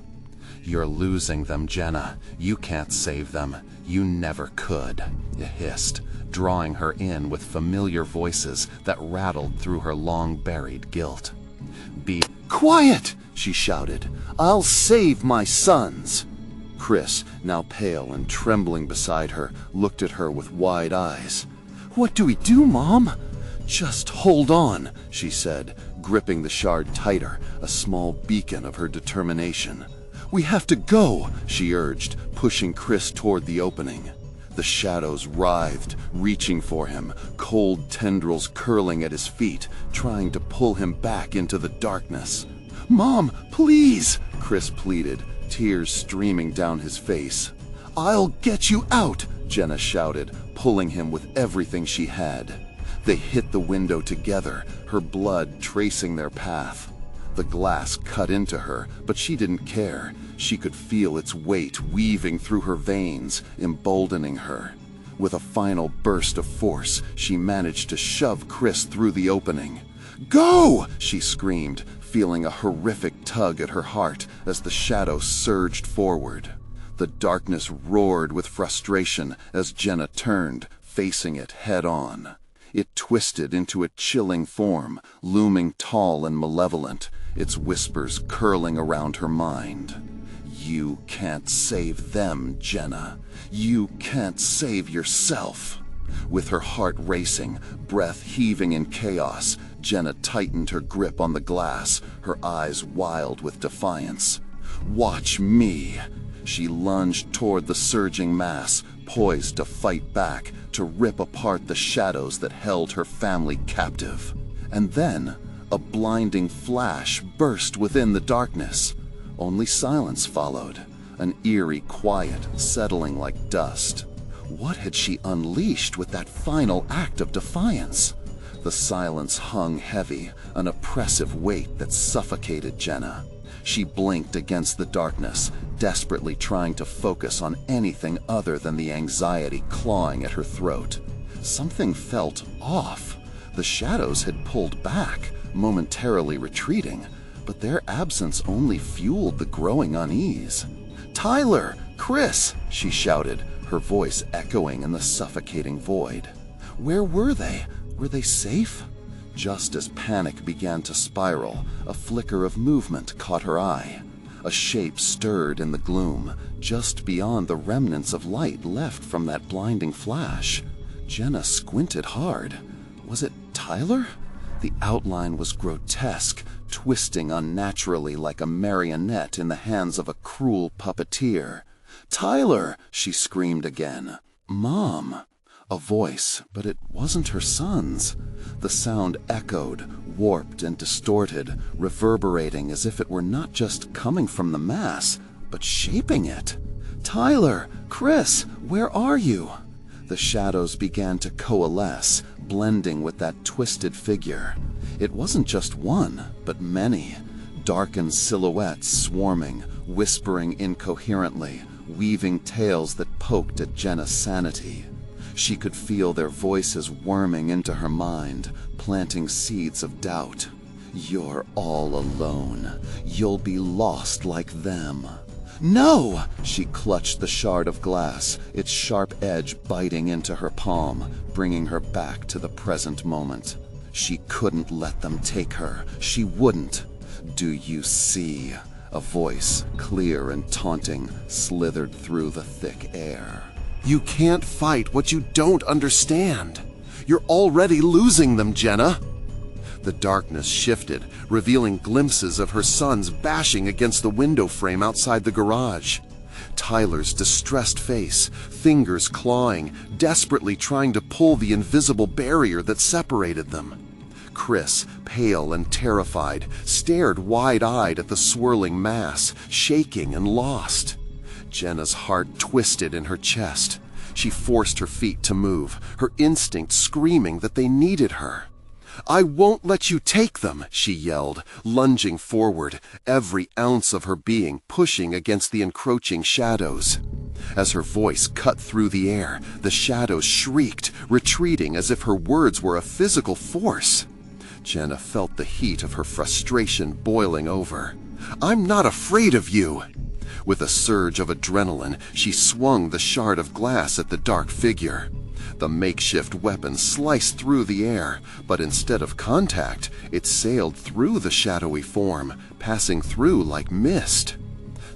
You're losing them, Jenna. You can't save them. You never could, it hissed, drawing her in with familiar voices that rattled through her long-buried guilt. Be quiet, she shouted. I'll save my sons. Chris, now pale and trembling beside her, looked at her with wide eyes. What do we do, Mom? Just hold on, she said, gripping the shard tighter, a small beacon of her determination. We have to go, she urged, pushing Chris toward the opening. The shadows writhed, reaching for him, cold tendrils curling at his feet, trying to pull him back into the darkness. Mom, please, Chris pleaded, tears streaming down his face. I'll get you out, Jenna shouted, pulling him with everything she had. They hit the window together, her blood tracing their path. The glass cut into her, but she didn't care. She could feel its weight weaving through her veins, emboldening her. With a final burst of force, she managed to shove Chris through the opening. Go! She screamed, feeling a horrific tug at her heart as the shadow surged forward. The darkness roared with frustration as Jenna turned, facing it head-on. It twisted into a chilling form, looming tall and malevolent, its whispers curling around her mind. You can't save them, Jenna. You can't save yourself. With her heart racing, breath heaving in chaos, Jenna tightened her grip on the glass, her eyes wild with defiance. Watch me. She lunged toward the surging mass, poised to fight back, to rip apart the shadows that held her family captive. And then, a blinding flash burst within the darkness. Only silence followed, an eerie quiet settling like dust. What had she unleashed with that final act of defiance? The silence hung heavy, an oppressive weight that suffocated Jenna. She blinked against the darkness, desperately trying to focus on anything other than the anxiety clawing at her throat. Something felt off. The shadows had pulled back, momentarily retreating, but their absence only fueled the growing unease. Tyler! Chris! She shouted, her voice echoing in the suffocating void. Where were they? Were they safe? Just as panic began to spiral, a flicker of movement caught her eye. A shape stirred in the gloom, just beyond the remnants of light left from that blinding flash. Jenna squinted hard. Was it Tyler? The outline was grotesque, twisting unnaturally like a marionette in the hands of a cruel puppeteer. Tyler! She screamed again. Mom! A voice, but it wasn't her son's. The sound echoed, warped and distorted, reverberating as if it were not just coming from the mass, but shaping it. Tyler! Chris! Where are you? The shadows began to coalesce, blending with that twisted figure. It wasn't just one, but many. Darkened silhouettes swarming, whispering incoherently, weaving tales that poked at Jenna's sanity. She could feel their voices worming into her mind, planting seeds of doubt. You're all alone. You'll be lost like them. No! She clutched the shard of glass, its sharp edge biting into her palm, bringing her back to the present moment. She couldn't let them take her. She wouldn't. Do you see? A voice, clear and taunting, slithered through the thick air. You can't fight what you don't understand. You're already losing them, Jenna. The darkness shifted, revealing glimpses of her sons bashing against the window frame outside the garage. Tyler's distressed face, fingers clawing, desperately trying to pull the invisible barrier that separated them. Chris, pale and terrified, stared wide-eyed at the swirling mass, shaking and lost. Jenna's heart twisted in her chest. She forced her feet to move, her instinct screaming that they needed her. "I won't let you take them," she yelled, lunging forward, every ounce of her being pushing against the encroaching shadows. As her voice cut through the air, the shadows shrieked, retreating as if her words were a physical force. Jenna felt the heat of her frustration boiling over. "I'm not afraid of you!" With a surge of adrenaline, she swung the shard of glass at the dark figure. The makeshift weapon sliced through the air, but instead of contact, it sailed through the shadowy form, passing through like mist.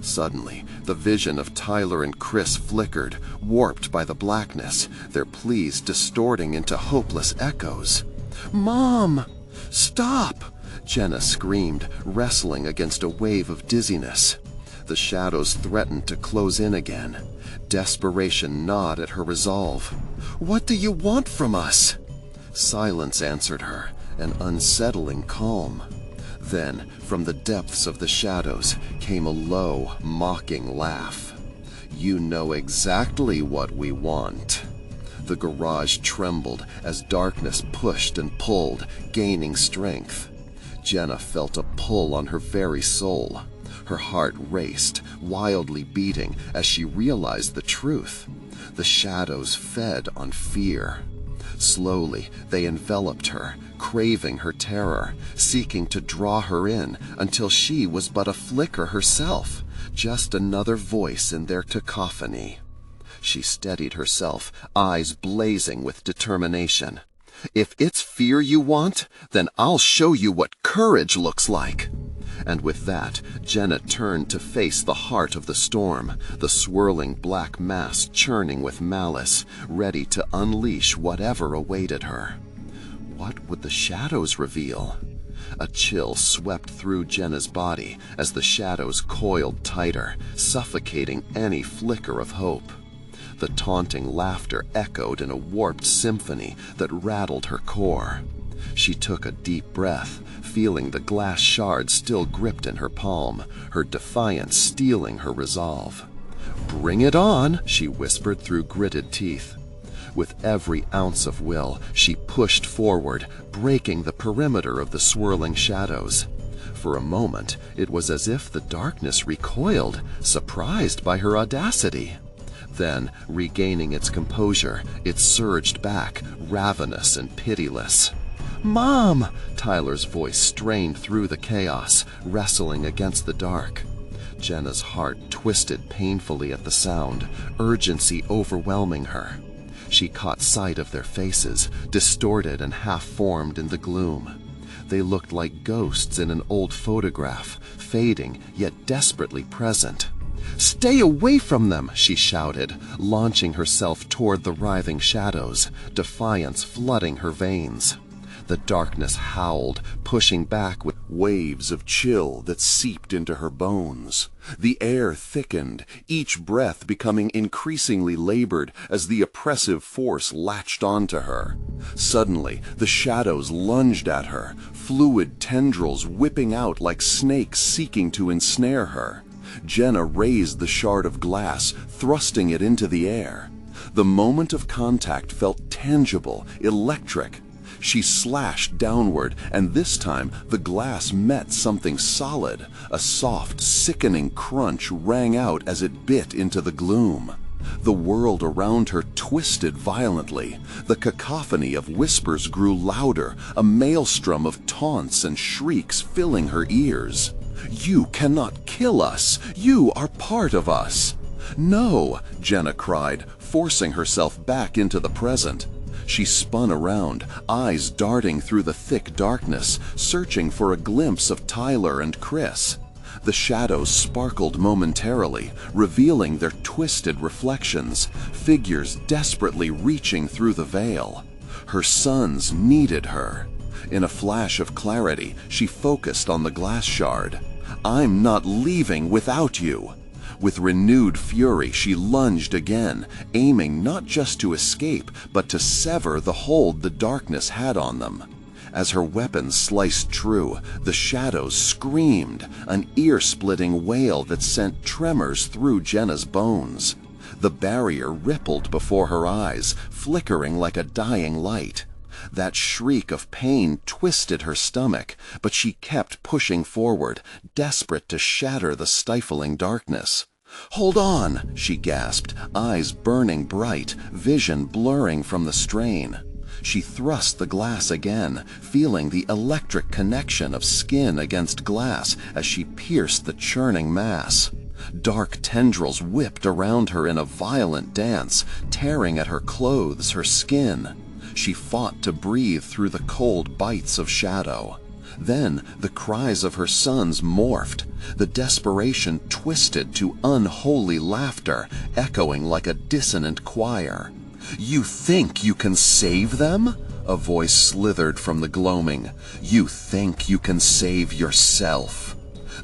Suddenly, the vision of Tyler and Chris flickered, warped by the blackness, their pleas distorting into hopeless echoes. "Mom! Stop!" Jenna screamed, wrestling against a wave of dizziness. The shadows threatened to close in again. Desperation gnawed at her resolve. "What do you want from us?" Silence answered her, an unsettling calm. Then, from the depths of the shadows, came a low, mocking laugh. "You know exactly what we want." The garage trembled as darkness pushed and pulled, gaining strength. Jenna felt a pull on her very soul. Her heart raced, wildly beating as she realized the truth. The shadows fed on fear. Slowly, they enveloped her, craving her terror, seeking to draw her in until she was but a flicker herself, just another voice in their cacophony. She steadied herself, eyes blazing with determination. "If it's fear you want, then I'll show you what courage looks like." And with that, Jenna turned to face the heart of the storm, the swirling black mass churning with malice, ready to unleash whatever awaited her. What would the shadows reveal? A chill swept through Jenna's body as the shadows coiled tighter, suffocating any flicker of hope. The taunting laughter echoed in a warped symphony that rattled her core. She took a deep breath, feeling the glass shard still gripped in her palm, her defiance stealing her resolve. "Bring it on," she whispered through gritted teeth. With every ounce of will, she pushed forward, breaking the perimeter of the swirling shadows. For a moment, it was as if the darkness recoiled, surprised by her audacity. Then, regaining its composure, it surged back, ravenous and pitiless. "Mom!" Tyler's voice strained through the chaos, wrestling against the dark. Jenna's heart twisted painfully at the sound, urgency overwhelming her. She caught sight of their faces, distorted and half-formed in the gloom. They looked like ghosts in an old photograph, fading yet desperately present. "Stay away from them!" she shouted, launching herself toward the writhing shadows, defiance flooding her veins. The darkness howled, pushing back with waves of chill that seeped into her bones. The air thickened, each breath becoming increasingly labored as the oppressive force latched onto her. Suddenly, the shadows lunged at her, fluid tendrils whipping out like snakes seeking to ensnare her. Jenna raised the shard of glass, thrusting it into the air. The moment of contact felt tangible, electric. She slashed downward, and this time the glass met something solid. A soft, sickening crunch rang out as it bit into the gloom. The world around her twisted violently. The cacophony of whispers grew louder, a maelstrom of taunts and shrieks filling her ears. "You cannot kill us! You are part of us!" "No!" Jenna cried, forcing herself back into the present. She spun around, eyes darting through the thick darkness, searching for a glimpse of Tyler and Chris. The shadows sparkled momentarily, revealing their twisted reflections, figures desperately reaching through the veil. Her sons needed her. In a flash of clarity, she focused on the glass shard. "I'm not leaving without you." With renewed fury, she lunged again, aiming not just to escape, but to sever the hold the darkness had on them. As her weapon sliced true, the shadows screamed, an ear-splitting wail that sent tremors through Jenna's bones. The barrier rippled before her eyes, flickering like a dying light. That shriek of pain twisted her stomach, but she kept pushing forward, desperate to shatter the stifling darkness. "Hold on!" she gasped, eyes burning bright, vision blurring from the strain. She thrust the glass again, feeling the electric connection of skin against glass as she pierced the churning mass. Dark tendrils whipped around her in a violent dance, tearing at her clothes, her skin. She fought to breathe through the cold bites of shadow. Then the cries of her sons morphed, the desperation twisted to unholy laughter, echoing like a dissonant choir. "You think you can save them?" A voice slithered from the gloaming. "You think you can save yourself."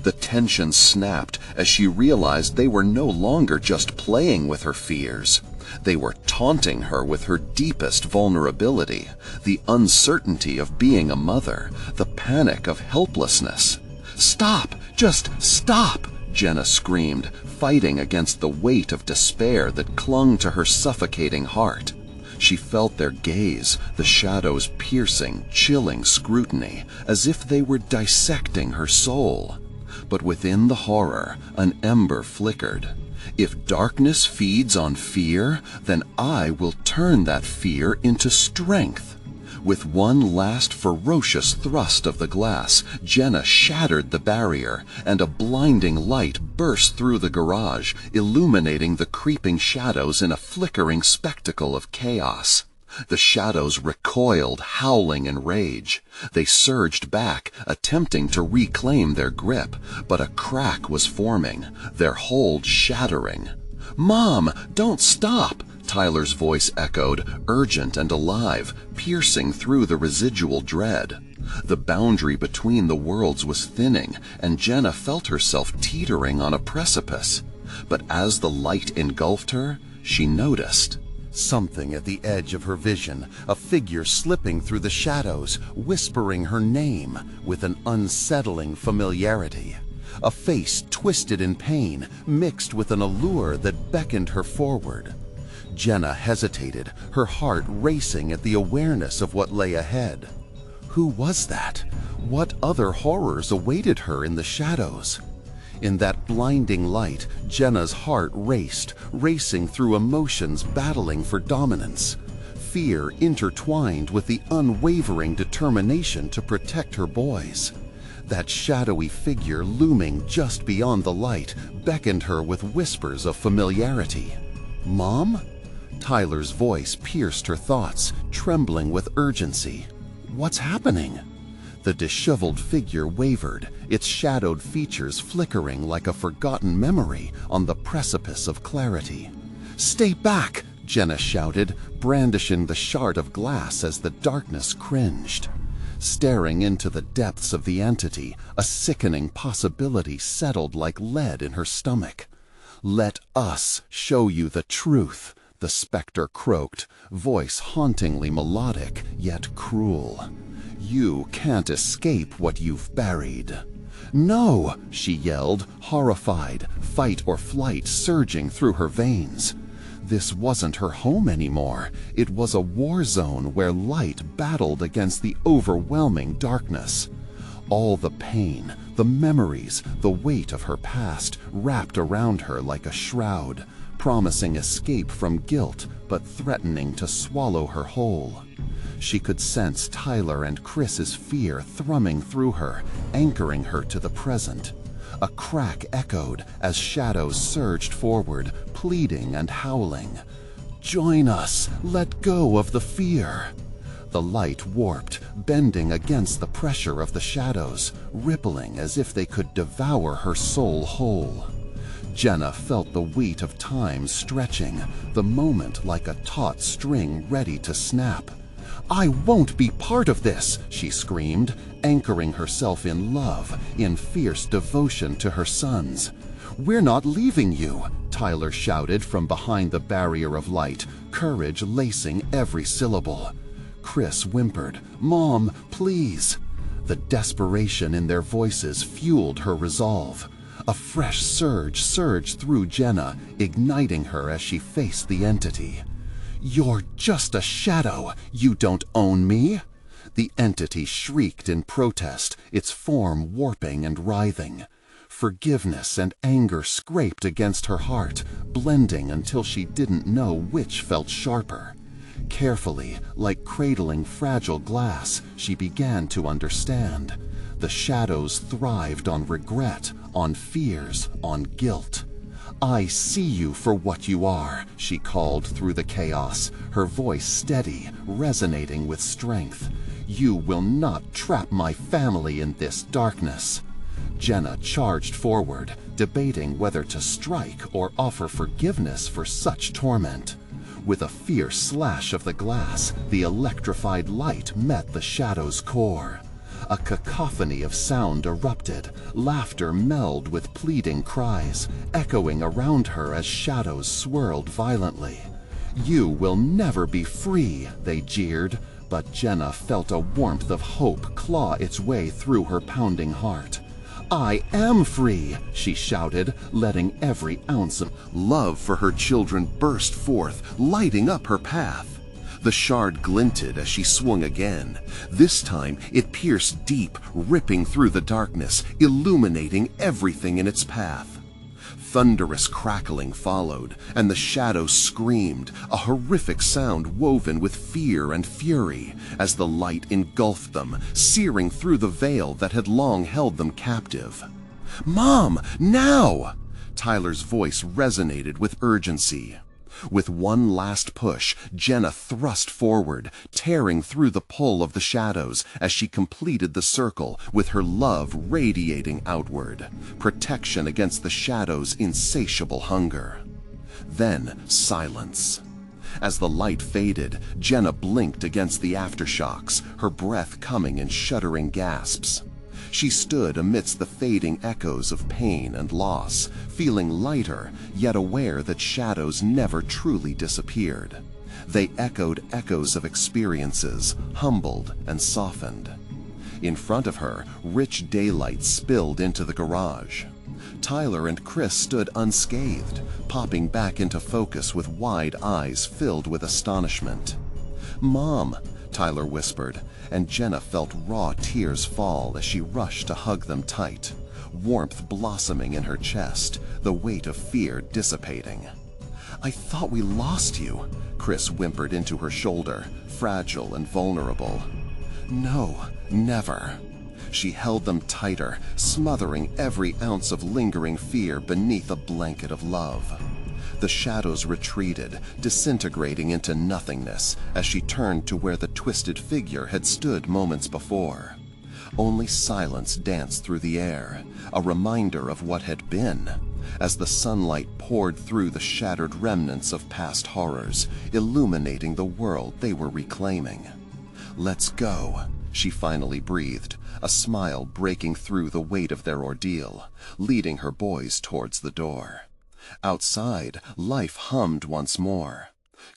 The tension snapped as she realized they were no longer just playing with her fears. They were taunting her with her deepest vulnerability, the uncertainty of being a mother, the panic of helplessness. "Stop! Just stop!" Jenna screamed, fighting against the weight of despair that clung to her suffocating heart. She felt their gaze, the shadows' piercing, chilling scrutiny, as if they were dissecting her soul. But within the horror, an ember flickered. "If darkness feeds on fear, then I will turn that fear into strength." With one last ferocious thrust of the glass, Jenna shattered the barrier, and a blinding light burst through the garage, illuminating the creeping shadows in a flickering spectacle of chaos. The shadows recoiled, howling in rage. They surged back, attempting to reclaim their grip, but a crack was forming, their hold shattering. "Mom, don't stop!" Tyler's voice echoed, urgent and alive, piercing through the residual dread. The boundary between the worlds was thinning, and Jenna felt herself teetering on a precipice. But as the light engulfed her, she noticed something at the edge of her vision, a figure slipping through the shadows, whispering her name with an unsettling familiarity. A face twisted in pain, mixed with an allure that beckoned her forward. Jenna hesitated, her heart racing at the awareness of what lay ahead. Who was that? What other horrors awaited her in the shadows? In that blinding light, Jenna's heart raced, racing through emotions battling for dominance. Fear intertwined with the unwavering determination to protect her boys. That shadowy figure looming just beyond the light beckoned her with whispers of familiarity. "Mom?" Tyler's voice pierced her thoughts, trembling with urgency. "What's happening?" The disheveled figure wavered, its shadowed features flickering like a forgotten memory on the precipice of clarity. "Stay back!" Jenna shouted, brandishing the shard of glass as the darkness cringed. Staring into the depths of the entity, a sickening possibility settled like lead in her stomach. "Let us show you the truth," the specter croaked, voice hauntingly melodic, yet cruel. "You can't escape what you've buried." "No!" she yelled, horrified, fight or flight surging through her veins. This wasn't her home anymore. It was a war zone where light battled against the overwhelming darkness. All the pain, the memories, the weight of her past wrapped around her like a shroud, promising escape from guilt but threatening to swallow her whole. She could sense Tyler and Chris's fear thrumming through her, anchoring her to the present. A crack echoed as shadows surged forward, pleading and howling. "Join us! Let go of the fear!" The light warped, bending against the pressure of the shadows, rippling as if they could devour her soul whole. Jenna felt the weight of time stretching, the moment like a taut string ready to snap. "I won't be part of this!" she screamed, anchoring herself in love, in fierce devotion to her sons. "We're not leaving you!" Tyler shouted from behind the barrier of light, courage lacing every syllable. Chris whimpered, "Mom, please." The desperation in their voices fueled her resolve. A fresh surge surged through Jenna, igniting her as she faced the entity. "You're just a shadow. You don't own me." The entity shrieked in protest, its form warping and writhing. Forgiveness and anger scraped against her heart, blending until she didn't know which felt sharper. Carefully, like cradling fragile glass, she began to understand. The shadows thrived on regret, on fears, on guilt. "I see you for what you are," she called through the chaos, her voice steady, resonating with strength. "You will not trap my family in this darkness." Jenna charged forward, debating whether to strike or offer forgiveness for such torment. With a fierce slash of the glass, the electrified light met the shadow's core. A cacophony of sound erupted, laughter melded with pleading cries, echoing around her as shadows swirled violently. "You will never be free," they jeered, but Jenna felt a warmth of hope claw its way through her pounding heart. "I am free," she shouted, letting every ounce of love for her children burst forth, lighting up her path. The shard glinted as she swung again. This time it pierced deep, ripping through the darkness, illuminating everything in its path. Thunderous crackling followed, and the shadow screamed, a horrific sound woven with fear and fury, as the light engulfed them, searing through the veil that had long held them captive. "Mom, now!" Tyler's voice resonated with urgency. With one last push, Jenna thrust forward, tearing through the pull of the shadows as she completed the circle, with her love radiating outward, protection against the shadows' insatiable hunger. Then silence. As the light faded, Jenna blinked against the aftershocks, her breath coming in shuddering gasps. She stood amidst the fading echoes of pain and loss, feeling lighter, yet aware that shadows never truly disappeared. They echoed echoes of experiences, humbled and softened. In front of her, rich daylight spilled into the garage. Tyler and Chris stood unscathed, popping back into focus with wide eyes filled with astonishment. "Mom," Tyler whispered, and Jenna felt raw tears fall as she rushed to hug them tight, warmth blossoming in her chest, the weight of fear dissipating. "I thought we lost you," Chris whimpered into her shoulder, fragile and vulnerable. "No, never." She held them tighter, smothering every ounce of lingering fear beneath a blanket of love. The shadows retreated, disintegrating into nothingness as she turned to where the twisted figure had stood moments before. Only silence danced through the air, a reminder of what had been, as the sunlight poured through the shattered remnants of past horrors, illuminating the world they were reclaiming. "Let's go," she finally breathed, a smile breaking through the weight of their ordeal, leading her boys towards the door. Outside, life hummed once more.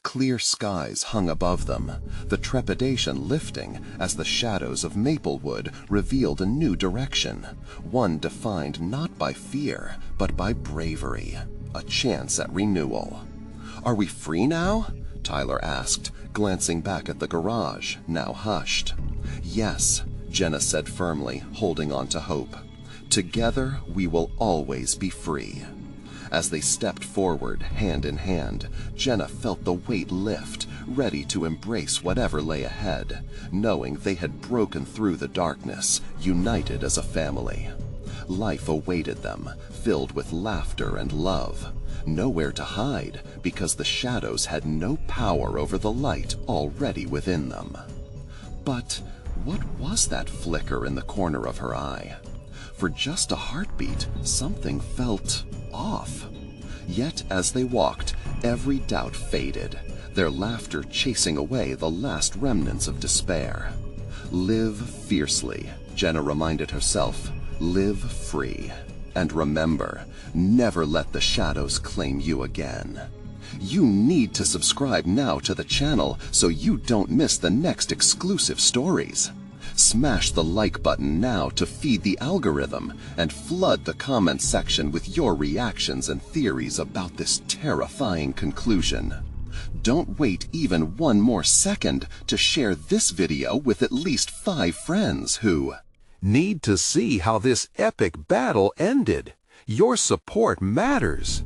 Clear skies hung above them, the trepidation lifting as the shadows of Maplewood revealed a new direction, one defined not by fear, but by bravery, a chance at renewal. "Are we free now?" Tyler asked, glancing back at the garage, now hushed. "Yes," Jenna said firmly, holding on to hope. "Together we will always be free." As they stepped forward, hand in hand, Jenna felt the weight lift, ready to embrace whatever lay ahead, knowing they had broken through the darkness, united as a family. Life awaited them, filled with laughter and love. Nowhere to hide, because the shadows had no power over the light already within them. But what was that flicker in the corner of her eye? For just a heartbeat, something felt off. Yet as they walked, every doubt faded, their laughter chasing away the last remnants of despair. Live fiercely, Jenna reminded herself. Live free. And remember, never let the shadows claim you again. You need to subscribe now to the channel so you don't miss the next exclusive stories. Smash the like button now to feed the algorithm and flood the comment section with your reactions and theories about this terrifying conclusion. Don't wait even one more second to share this video with at least 5 friends who need to see how this epic battle ended. Your support matters.